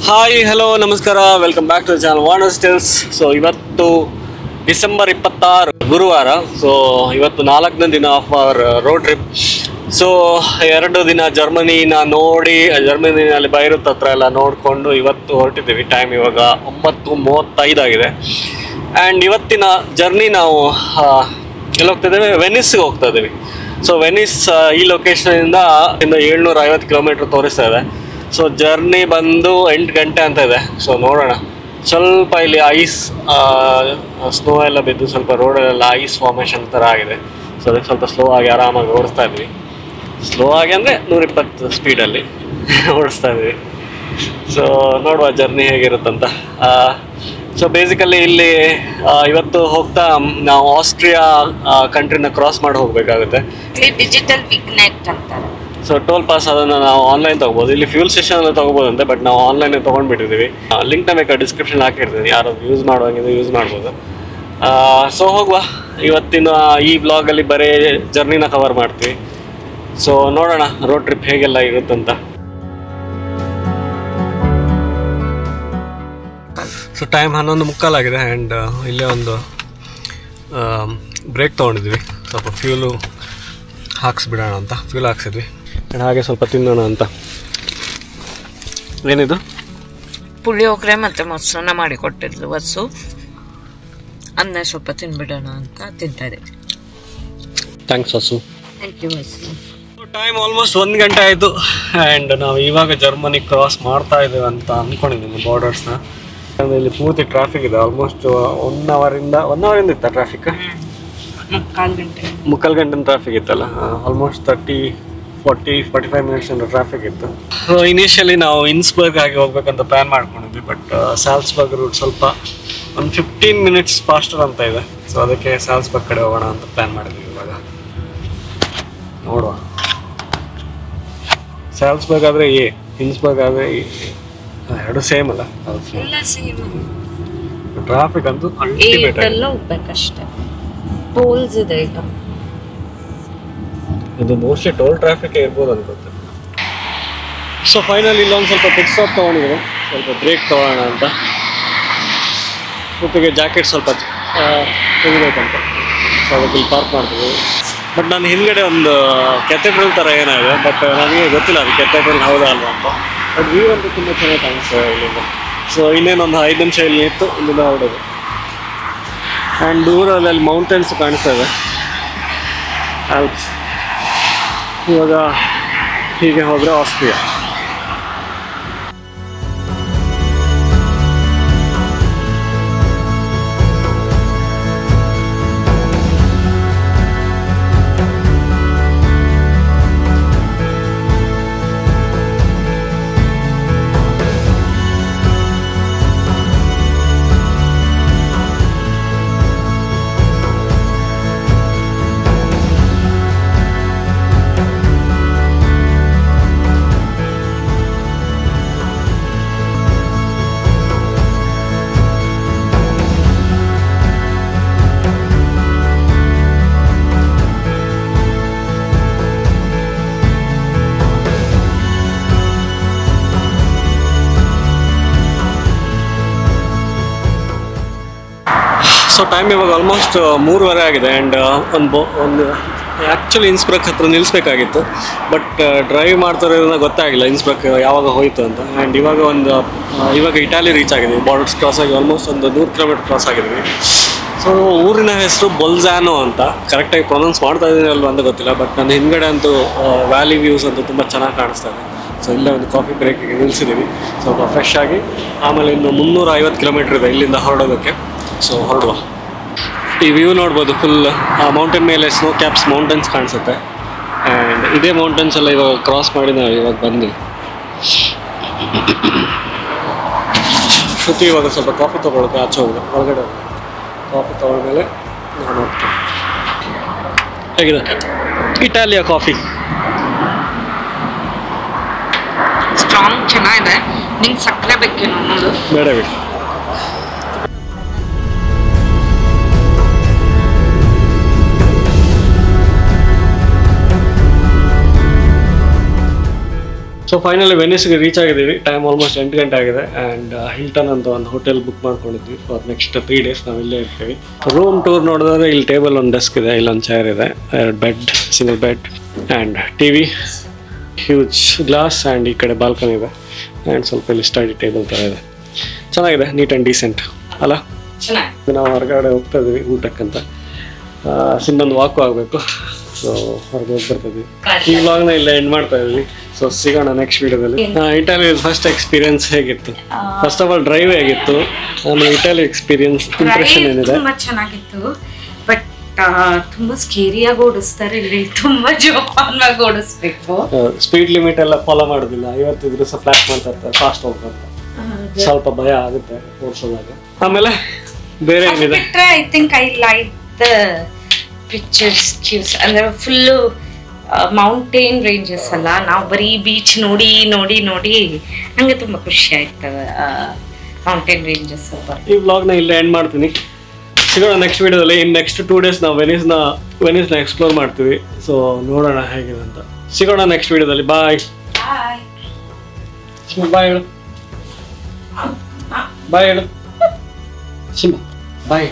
Hi hello ನಮಸ್ಕಾರ, welcome back to the channel wanderers tales. So ಇವತ್ತು December 26 ಗುರುವಾರ. So ಇವತ್ತು 4ನೇ ದಿನ of our road trip. So 2 ದಿನ ಜರ್ಮನಿನ ನೋಡಿ, ಜರ್ಮನಿನಲ್ಲಿ ಬೈರುತ್ ಹತ್ರ ಎಲ್ಲ ನೋಡಿಕೊಂಡು ಇವತ್ತು ಹೊರಟಿದ್ದೀವಿ. ಟೈಮ್ ಇವಾಗ 9:35 ಆಗಿದೆ. ಆ್ಯಂಡ್ ಇವತ್ತಿನ ಜರ್ನಿ ನಾವು ಎಲ್ಲಿ ಹೋಗ್ತಾ ಇದ್ದೇವೆ? ವೆನಿಸ್ಗೆ ಹೋಗ್ತಾ ಇದ್ದೀವಿ. ಸೊ ವೆನಿಸ್ ಈ ಲೊಕೇಶನಿಂದ 750 ಕಿಲೋಮೀಟ್ರ್ ತೋರಿಸ್ತಾ ಇದೆ. ಸೊ ಜರ್ನಿ ಬಂದು 8 ಗಂಟೆ ಅಂತ ಇದೆ. ಸೊ ನೋಡೋಣ. ಸ್ವಲ್ಪ ಇಲ್ಲಿ ಐಸ್ ಸ್ನೋ ಎಲ್ಲ ಬಿದ್ದು ಸ್ವಲ್ಪ ರೋಡಲ್ಲೆಲ್ಲ ಐಸ್ ಫಾರ್ಮೇಷನ್ ಥರ ಆಗಿದೆ. ಸೊ ಅದಕ್ಕೆ ಸ್ವಲ್ಪ ಸ್ಲೋ ಆಗಿ ಆರಾಮಾಗಿ ಓಡಿಸ್ತಾ ಇದ್ವಿ. ಸ್ಲೋ ಆಗಿ ಅಂದರೆ 120 ಸ್ಪೀಡಲ್ಲಿ ಓಡಿಸ್ತಾ ಇದ್ವಿ. ಸೊ ನೋಡುವ ಜರ್ನಿ ಹೇಗಿರುತ್ತಂತ. ಸೊ ಬೇಸಿಕಲಿ ಇಲ್ಲಿ ಇವತ್ತು ಹೋಗ್ತಾ ನಾವು ಆಸ್ಟ್ರಿಯಾ ಕಂಟ್ರಿನ ಕ್ರಾಸ್ ಮಾಡಿ ಹೋಗಬೇಕಾಗುತ್ತೆ. ಡಿಜಿಟಲ್ ವಿಗ್ನೆಟ್ ಅಂತಾರೆ. ಸೊ ಟೋಲ್ ಪಾಸ್ ಅದನ್ನು ನಾವು ಆನ್ಲೈನ್ ತೊಗೋಬೋದು. ಇಲ್ಲಿ ಫ್ಯೂಲ್ ಸ್ಟೇಷನಲ್ಲಿ ತೊಗೋಬೋದಂತೆ, ಬಟ್ ನಾವು ಆನ್ಲೈನೇ ತೊಗೊಂಡ್ಬಿಟ್ಟಿದ್ದೀವಿ. ಲಿಂಕ್ನ ಬೇಕಾದ್ರೆ ಡಿಸ್ಕ್ರಿಪ್ಷನ್ ಹಾಕಿರ್ತೀನಿ, ಯಾರು ಯೂಸ್ ಮಾಡುವಂಗಿದ್ರೆ ಯೂಸ್ ಮಾಡ್ಬೋದು. ಸೊ ಹೋಗುವ. ಇವತ್ತಿನ ಈ ಬ್ಲಾಗಲ್ಲಿ ಬರೀ ಜರ್ನಿನ ಕವರ್ ಮಾಡ್ತೀವಿ. ಸೊ ನೋಡೋಣ ರೋಡ್ ಟ್ರಿಪ್ ಹೇಗೆಲ್ಲ ಇರುತ್ತಂತ. ಸೊ ಟೈಮ್ 11:15 ಆಗಿದೆ. ಆ್ಯಂಡ್ ಇಲ್ಲೇ ಒಂದು ಬ್ರೇಕ್ ತೊಗೊಂಡಿದ್ವಿ, ಸ್ವಲ್ಪ ಫ್ಯೂಲು ಹಾಕ್ಸ್ಬಿಡೋಣ ಅಂತ. ಫ್ಯೂಲ್ ಹಾಕ್ಸಿದ್ವಿ. ಆ್ಯಂಡ್ ಹಾಗೆ ಸ್ವಲ್ಪ ತಿನ್ನೋಣ ಅಂತ. ಏನಿದು? ಪುಳಿಯೋಗರೆ ಮತ್ತು ಮೊಸರನ್ನ ಮಾಡಿ ಕೊಟ್ಟಿದ್ಲು ವಸ್ಸು. ಅನ್ನ ಸ್ವಲ್ಪ ತಿನ್ಬಿಡೋಣ ಅಂತ ತಿಂತಾರೆ. Thanks Vassu. Thank you Vassu. Time almost 1 ಗಂಟೆ ಆಯಿತು. ಆ್ಯಂಡ್ ನಾವು ಇವಾಗ ಜರ್ಮನಿ ಕ್ರಾಸ್ ಮಾಡ್ತಾ ಇದ್ದೇವೆ ಅಂತ ಅಂದ್ಕೊಂಡಿದ್ದೀನಿ ಬಾರ್ಡರ್ಸ್ನ. ಅಂದರೆ ಇಲ್ಲಿ ಪೂರ್ತಿ ಟ್ರಾಫಿಕ್ ಇದೆ. ಆಲ್ಮೋಸ್ಟ್ 1 ಅವರಿಂದ ಇತ್ತ ಟ್ರಾಫಿಕ್. 3/4 ಗಂಟೆ ಟ್ರಾಫಿಕ್ ಇತ್ತಲ್ಲ. ಆಲ್ಮೋಸ್ಟ್ 30-45 ಮಿನಿಟ್ಸ್ ಟ್ರಾಫಿಕ್ ಇತ್ತು. ಸೊ ಇನಿಷಿಯಲಿ ನಾವು ಇನ್ಸ್ಬರ್ಗ್ ಆಗಿ ಹೋಗ್ಬೇಕಂತ ಪ್ಲ್ಯಾನ್ ಮಾಡ್ಕೊಂಡಿದ್ವಿ. ಬಟ್ ಸಾಲ್ಸ್ಬರ್ಗ್ ರೂಟ್ ಸ್ವಲ್ಪ ಒಂದು 15 ಮಿನಿಟ್ಸ್ ಫಾಸ್ಟರ್ ಅಂತ ಇದೆ. ಸೊ ಅದಕ್ಕೆ ಸಾಲ್ಸ್ಬರ್ಗ್ ಕಡೆ ಹೋಗೋಣ ಅಂತ ಪ್ಲ್ಯಾನ್ ಮಾಡಿದ್ವಿ. ಇವಾಗ ನೋಡುವ. ಸಾಲ್ಸ್ಬರ್ಗ್ ಆದರೆ ಇನ್ಸ್ಬರ್ಗ್ ಆದರೆ ಎರಡು ಸೇಮ್ ಅಲ್ಲ? ಟ್ರಾಫಿಕ್ ಅಂತೂ ಅಲ್ಟಿಮೇಟ್ ಹೋಗ್ಬೇಕಷ್ಟೇ. ಟೋಲ್ಸ್ ಇದೆ ಈಗ. ಇದು ಮೋಸ್ಟ್ಲಿ ಟೋಲ್ ಟ್ರಾಫಿಕ್ ಇರ್ಬೋದು ಅನ್ಸುತ್ತೆ. ಸೊ ಫೈನಲಿ ಇಲ್ಲೊಂದು ಸ್ವಲ್ಪ ಪಿಕ್ ಸ್ಟಾಪ್ ತೊಗೊಂಡಿದ್ರು, ಸ್ವಲ್ಪ ಬ್ರೇಕ್ ತೊಗೊಳ್ಳೋಣ ಅಂತ. ಜೊತೆಗೆ ಜಾಕೆಟ್ ಸ್ವಲ್ಪ ತೆಗಿಬೇಕಂತ. ಸೊ ಅದಕ್ಕೆ ಇಲ್ಲಿ ಪಾರ್ಕ್ ಮಾಡ್ತೀವಿ. ಬಟ್ ನಾನು ಹಿಂದ್ಗಡೆ ಒಂದು ಕೆಥೆಡ್ರಲ್ ಥರ ಏನಾಗಿದೆ, ಬಟ್ ನನಗೆ ಗೊತ್ತಿಲ್ಲ ಅದು ಕೆಥೆಡ್ರಲ್ ಹೌದಾ ಅಲ್ವಾ ಅಂತ. ಬಟ್ ವ್ಯೂ ಅಂತೂ ತುಂಬ ಚೆನ್ನಾಗಿ ಕಾಣಿಸ್ತದೆ ಇಲ್ಲಿಂದ. ಸೊ ಇನ್ನೇನೊಂದು 5 ನಿಮಿಷ ಇಲ್ಲಿ ನಿಂತು ಇಲ್ಲಿಂದ ಹೊರಡೋದು. ಆ್ಯಂಡ್ ದೂರಲ್ಲಿ ಅಲ್ಲಿ ಮೌಂಟೇನ್ಸ್ ಕಾಣಿಸ್ತಾ ಇದೆ, ಆಲ್ಪ್ಸ್. ಇವಾಗ ಹೀಗೆ ಹೋದರೆ ಆಸ್ಟ್ರಿಯಾ. ಸೊ ಟೈಮ್ ಇವಾಗ ಆಲ್ಮೋಸ್ಟ್ 3:15 ಆಗಿದೆ. ಆ್ಯಂಡ್ ಒಂದು ಆ್ಯಕ್ಚುಲಿ ಇನ್ಸ್ಬ್ರಕ್ ಹತ್ರ ನಿಲ್ಲಿಸ್ಬೇಕಾಗಿತ್ತು, ಬಟ್ ಡ್ರೈವ್ ಮಾಡ್ತಿರೋದ್ರಿಂದ ಗೊತ್ತಾಗಿಲ್ಲ ಇನ್ಸ್ಬ್ರಕ್ ಯಾವಾಗ ಹೋಯಿತು ಅಂತ. ಆ್ಯಂಡ್ ಇವಾಗ ಇಟಾಲಿ ರೀಚ್ ಆಗಿದ್ವಿ. ಬಾರ್ಡರ್ಸ್ ಕ್ರಾಸ್ ಆಗಿ ಆಲ್ಮೋಸ್ಟ್ ಒಂದು 100 ಕಿಲೋಮೀಟರ್ ಕ್ರಾಸ್ ಆಗಿದ್ವಿ. ಸೊ ಊರಿನ ಹೆಸರು ಬೊಲ್ಝಾನೋ ಅಂತ. ಕರೆಕ್ಟಾಗಿ ಪ್ರೊನೌನ್ಸ್ ಮಾಡ್ತಾ ಇದ್ದೀನಿ ಅಲ್ವ ಅಂತ ಗೊತ್ತಿಲ್ಲ, ಬಟ್ ನನ್ನ ಹಿಂದ್ಗಡೆ ಅಂತೂ ವ್ಯಾಲಿ ವ್ಯೂಸ್ ಅಂತೂ ತುಂಬ ಚೆನ್ನಾಗಿ ಕಾಣಿಸ್ತಾ ಇದೆ. ಸೊ ಇಲ್ಲೇ ಒಂದು ಕಾಫಿ ಬ್ರೇಕಿಗೆ ನಿಲ್ಲಿಸಿದ್ದೀವಿ, ಸ್ವಲ್ಪ ಫ್ರೆಶ್ ಆಗಿ. ಆಮೇಲೆ ಇನ್ನು 350 ಕಿಲೋಮೀಟ್ರ್ ಇದೆ ಇಲ್ಲಿಂದ ಹೊರಡೋದಕ್ಕೆ. ಸೊ ಹೊರಡುವ. ಈ ವ್ಯೂ ನೋಡ್ಬೋದು, ಫುಲ್ ಮೌಂಟೇನ್ ಮೇಲೆ ಸ್ನೋ ಕ್ಯಾಪ್ಸ್ ಮೌಂಟೇನ್ಸ್ ಕಾಣಿಸುತ್ತೆ. ಆ್ಯಂಡ್ ಇದೇ ಮೌಂಟೇನ್ಸ್ ಎಲ್ಲ ಇವಾಗ ಕ್ರಾಸ್ ಮಾಡಿ ನಾವು ಇವಾಗ ಬಂದ್ವಿ. ಶ್ರುತಿ ಇವಾಗ ಸ್ವಲ್ಪ ಕಾಫಿ ತೊಗೊಳಕ್ಕೆ ಆಚೆ ಹೋಗಿದೆ, ಹೊರಗಡೆ ಕಾಫಿ ತೊಗೊಂಡ್ಮೇಲೆ ನಾನು ಹೋಗ್ತೀನಿ. ಹೇಗಿದೆ ಇಟಾಲಿಯ ಕಾಫಿ? ಸ್ಟ್ರಾಂಗ್ ಚೆನ್ನಾಗಿದೆ. ನಿಂಗೆ ಸಕ್ಕರೆ ಬೇಕೇನೋ ನೋಡು. ಬೇಡ ಬಿಡಿ. ಸೊ ಫೈನಲಿ ವೆನಿಸ್ಗೆ ರೀಚ್ ಆಗಿದ್ದೀವಿ. ಟೈಮ್ ಆಲ್ಮೋಸ್ಟ್ 8 ಗಂಟೆ ಆಗಿದೆ. ಆ್ಯಂಡ್ ಹಿಲ್ಟನ್ ಅಂತ ಒಂದು ಹೋಟೆಲ್ ಬುಕ್ ಮಾಡ್ಕೊಂಡಿದ್ವಿ ಫಾರ್ ನೆಕ್ಸ್ಟ್ 3 days ನಾವು ಇಲ್ಲೇ ಇರ್ತೀವಿ. ರೂಮ್ ಟೂರ್ ನೋಡಿದ್ರೆ ಇಲ್ಲಿ ಟೇಬಲ್, ಒಂದು ಡೆಸ್ಕ್ ಇದೆ, ಇಲ್ಲೊಂದು ಚೇರ್ ಇದೆ, 2 bed, single bed and TV, huge glass and ಈ ಕಡೆ ಬಾಲ್ಕನಿ ಇದೆ ಆ್ಯಂಡ್ ಸ್ವಲ್ಪ ಇಲ್ಲಿ ಸ್ಟಡಿ ಟೇಬಲ್ ಥರ ಇದೆ. ಚೆನ್ನಾಗಿದೆ, ನೀಟ್ ಆ್ಯಂಡ್ ಡೀಸೆಂಟ್ ಅಲ್ಲ. ನಾವು ಹೊರಗಡೆ ಹೋಗ್ತಾ ಇದ್ವಿ ಊಟಕ್ಕಂತ. ಇನ್ನೊಂದು ವಾಕು ಆಗಬೇಕು. ಸೊ ಹೊರಗೆ ಹೋಗಿ ಬರ್ತಿದ್ವಿ. ಈ ವ್ಲಾಗ್ನ ಇಲ್ಲ ಎಂಡ್ ಮಾಡ್ತಾ ಇದ್ವಿ. ಸೊ ಸಿಗೋಣ ನೆಕ್ಸ್ಟ್ ವಿಡಿಯೋದಲ್ಲಿ. ಇಟಾಲಿ ಫಸ್ಟ್ ಎಕ್ಸ್ಪೀರಿಯನ್ಸ್ ಹೇಗಿತ್ತು? ಫಸ್ಟ್ ಆಫ್ ಆಲ್ ಡ್ರೈವ್ ಹೇಗಿತ್ತು, ಆಮೇಲೆ ಇಟಾಲಿ ಎಕ್ಸ್ಪೀರಿಯನ್ಸ್ ಇಂಪ್ರೆಷನ್ ಏನಿದೆ? ತುಂಬಾ ಚೆನ್ನಾಗಿತ್ತು, ಬಟ್ ತುಂಬಾ ಸ್ಕೇರಿಯಾಗಿ ಓಡಿಸ್ತಾರೆ ಇಲ್ಲಿ. ತುಂಬಾ ಜೋಪಾನವಾಗಿ ಓಡಿಸ್ಬೇಕು. ಸ್ಪೀಡ್ ಲಿಮಿಟ್ ಎಲ್ಲ ಫಾಲೋ ಮಾಡೋದಿಲ್ಲ. 50 ಇದ್ರೂ ಸಹ ಫ್ಲಾಶ್ ಮಾಡ್ತಾ ಇರ್ತಾರೆ, ಫಾಸ್ಟ್ ಹೋಗ್ಬೇಕು. ಸ್ವಲ್ಪ ಭಯ ಆಗುತ್ತೆ ಓಡಿಸೋದಾಗ. ಆಮೇಲೆ ಬೇರೆ ಏನಿದೆ? I think I like the pictures cues. ಅಂದ್ರೆ ಫುಲ್ಲು ಮೌಂಟೇನ್ ರೇಂಜಸ್ ಅಲ್ಲ, ನಾವು ಬರೀ ಬೀಚ್ ನೋಡಿ ನೋಡಿ ನೋಡಿ ನಂಗೆ ತುಂಬಾ ಖುಷಿ ಆಯ್ತು. ಮೌಂಟೇನ್ ರೇಂಜಸ್ ಈ ವ್ಲಾಗ್ನ ಇಲ್ಲೇ ಎಂಡ್ ಮಾಡ್ತೀನಿ. ಸಿಗೋಣ ನೆಕ್ಸ್ಟ್ ವಿಡಿಯೋದಲ್ಲಿ. ಇನ್ನು ನೆಕ್ಸ್ಟ್ 2 days ನಾವು ವೆನಿಸ್ನ ಎಕ್ಸ್ಪ್ಲೋರ್ ಮಾಡ್ತೀವಿ. ಸೊ ನೋಡೋಣ ಹೇಗಿದೆ ಅಂತ. ಸಿಗೋಣ ನೆಕ್ಸ್ಟ್ ವಿಡಿಯೋದಲ್ಲಿ. ಬಾಯ್ ಬಾಯ್ ಹೇಳು, ಬಾಯ್ ಹೇಳು, ಬಾಯ್.